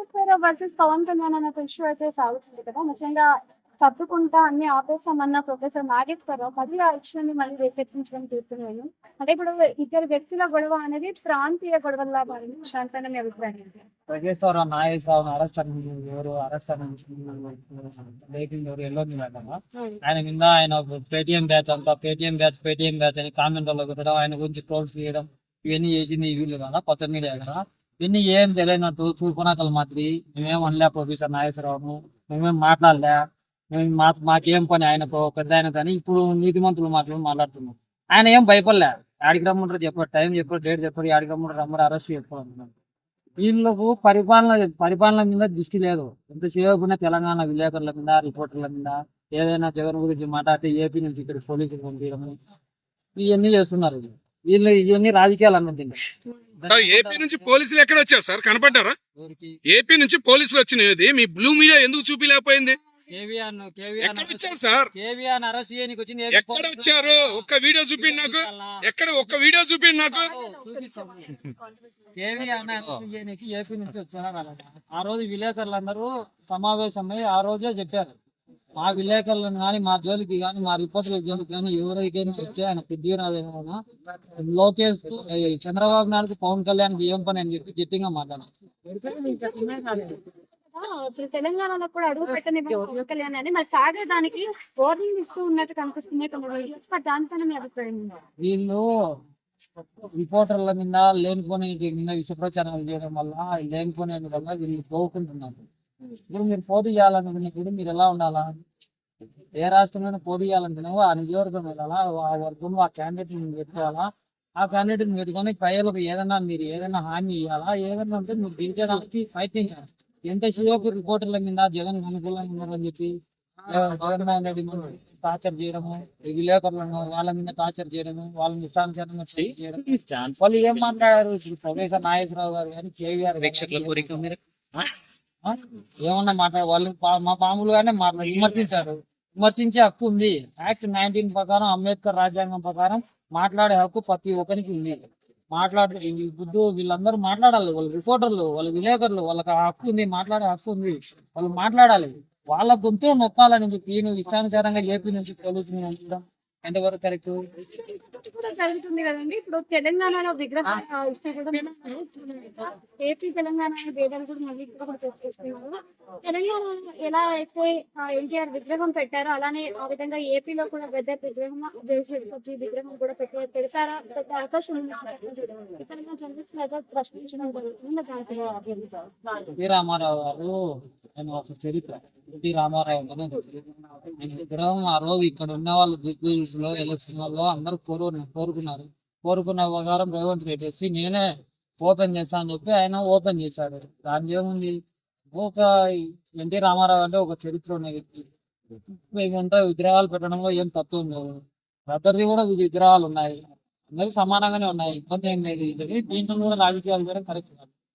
Nageswararao versus Pawan Kalyan అనే ఒక issue అయితే సాగుతుంది కదా. ముఖ్యంగా సర్దుకుంటా అన్ని ఆపేస్తామన్న ప్రొఫెసర్ నాగేశ్వరరావు మళ్ళీ ఆ ఇష్యూని మళ్ళీ రేకెత్తించడం చూస్తున్నాను. అంటే ఇప్పుడు ఇద్దరు వ్యక్తుల గొడవ అనేది ప్రాంతీయ గొడవల్లా మారింది. దానిపైన మీ అభిప్రాయం ఏంటి? నాగేశ్వరరావు నాగేశ్వరరావు అరెస్ట్ ఎవరు అరెస్ట్ ఎవరు వెళ్ళొద్దు మేడం. ఆయన మీద ఆయన పేటిఎం బ్యాచ్ అంతా పేటిఎం బ్యాచ్ అని కామెంట్ లో పెట్టడం, ఆయన గురించి ట్రోల్స్ చేయడం, ఇవన్నీ చేసింది వీళ్ళు కదా, కొత్త మీడియా కదా. ఇవన్నీ ఏం తెలియనట్టు చూపునాకలు మాత్రి మేమేం అనలే ప్రొఫెసర్ నాగేశ్వరరావు, మేమేం మాట్లాడలే, మేము మాకేం పని ఆయనతో పెద్ద ఆయన కానీ ఇప్పుడు నీతిమంతులు మాట్లాడుతున్నాం. ఆయన ఏం భయపడలే, ఆడికి రమ్మంటారు చెప్పారు, టైం చెప్పారు, డేట్ చెప్పారు, ఆడికి రమ్మంటారు, రమ్మరు అరెస్ట్ చెప్పారు. వీళ్ళకు పరిపాలన మీద దృష్టి లేదు. ఎంతసేపు తెలంగాణ విలేకరుల మీద, రిపోర్టర్ల మీద ఏదైనా జగన్ గురించి మాట్లాడితే ఏపీ నుంచి ఇక్కడ పోలీసులు పంపించడము ఇవన్నీ చేస్తున్నారు. వీళ్ళు ఇవన్నీ రాజకీయాలు అన్నది. సార్ ఏపీ నుంచి పోలీసులు ఎక్కడ వచ్చారు సార్, కనపడ్డారా? ఏపీ నుంచి పోలీసులు వచ్చినది మీ బ్లూ మీడియా ఎందుకు చూపిలేకపోయింది? ఎక్కడ వచ్చారు సార్? ఎక్కడ వచ్చారు? ఒక్క వీడియో చూపిండి నాకు. ఎక్కడ ఒక్క వీడియో చూపిండి నాకు. ఏపీ నుంచి వచ్చారు. ఆ రోజు విలేకరులందరూ సమావేశమై ఆ రోజే చెప్పారు, మా విలేకరులను కానీ, మా జోలికి కానీ, మా రిపోర్టర్ల జోలికి కానీ ఎవరికైనా వచ్చే ఆయన పెద్దనా లోకేష్ చంద్రబాబు నాయుడు పవన్ కళ్యాణ్ ఏం పని అని చెప్పి గట్టిగా మాట్లాడారు. ఇప్పుడు తెలంగాణలో కూడా అడుగు పెట్టని పవన్ కళ్యాణ్ అని మరి సాగడానికి వార్నింగ్ ఇస్తూ ఉన్నట్టు కనిపిస్తున్నాయి కొన్ని వీడియోస్. దానిపైన మీ అభిప్రాయం ఏంటి? వీళ్ళు రిపోర్టర్ల మీద లేనిపోని విష ప్రచారాలు చేయడం వల్ల, లేనిపోని వల్ల వీళ్ళు పోకుంటున్నారు. ఇప్పుడు మీరు పోటీ చేయాలనుకున్నప్పుడు మీరు ఎలా ఉండాలా? ఏ రాష్ట్రంలో పోటీ చేయాలనుకున్నావో ఆ నియోజకవర్గం వెళ్ళాలా, ఆ వర్గంలో ఆ క్యాండిడేట్ పెట్టుకోవాలా, ఆ క్యాండిడేట్ పెట్టుకొని ప్రజలకు మీరు ఏదైనా హామీ ఇవ్వాలా, ఏదైనా ఉంటే మీరు గెలిచేదానికి ప్రయత్నించాలి. ఎంతసేపు రిపోర్టర్ల మీద జగన్ అనుకూలంగా ఉన్నారని చెప్పి జగన్మోహన్ రెడ్డి టార్చర్ చేయడము, విలేకరులను వాళ్ళ మీద టార్చర్ చేయడము, వాళ్ళని ఇష్టానుసారంగా చేయడం. వాళ్ళు ఏం మాట్లాడారు? ప్రొఫెసర్ నాగేశ్వరరావు గారు కానీ, కేవీఆర్ ఏమన్నా మాట్లాడారు? వాళ్ళు మా మామూలుగానే విమర్శించారు. విమర్శించే హక్కు ఉంది. యాక్ట్ 19 ప్రకారం, అంబేద్కర్ రాజ్యాంగం ప్రకారం మాట్లాడే హక్కు ప్రతి ఒక్కరికి ఉంది. బుద్ధు వీళ్ళందరూ మాట్లాడాలి. వాళ్ళు రిపోర్టర్లు, వాళ్ళ విలేకరులు, వాళ్ళకి హక్కు ఉంది, మాట్లాడే హక్కు ఉంది. వాళ్ళు మాట్లాడాలి. వాళ్ళ గొంతు నొక్కాలని చెప్పి నువ్వు ఇష్టానుసారంగా ఏపీ నుంచి పోలీసులు ఉంచడం ఎంతవరకు కరెక్ట్? కూడా జరుగుతుంది కదండి. ఇప్పుడు తెలంగాణలో విగ్రహం ఏపీ తెలంగాణ భేదాలు కూడా మళ్ళీ కూడా తీసుకొస్తున్నారు. తెలంగాణలో ఎలా ఎక్కువ ఎన్టీఆర్ విగ్రహం పెట్టారో అలానే ఆ విధంగా ఏపీలో కూడా పెద్ద విగ్రహం విగ్రహం కూడా పెడతారా, పెట్టే అవకాశం ఉంది. ప్రశ్నించడం జరుగుతుంది. రామారావు గారు నేను ఒక చరిత్ర రామారావు విగ్రహం ఆ రోజు ఇక్కడ ఉన్న వాళ్ళు దిగ్గులో ఎలక్షన్ లో అందరూ కోరుకున్నారు. కోరుకున్న ప్రకారం రేవంత్ రెడ్డి వచ్చి నేనే ఓపెన్ చేస్తా అని చెప్పి ఆయన ఓపెన్ చేశాడు. దాని ఏముంది? ఒక ఎన్టీ రామారావు అంటే ఒక చరిత్ర ఉన్న వ్యక్తి. ఏమంటే విగ్రహాలు పెట్టడంలో ఏం తప్పు ఉండదు. అందరిది కూడా విగ్రహాలు ఉన్నాయి, అందరూ సమానంగానే ఉన్నాయి, ఇబ్బంది ఏం లేదు. దీంట్లో కూడా రాజకీయాలు చేయడం కరెక్ట్ కాదు.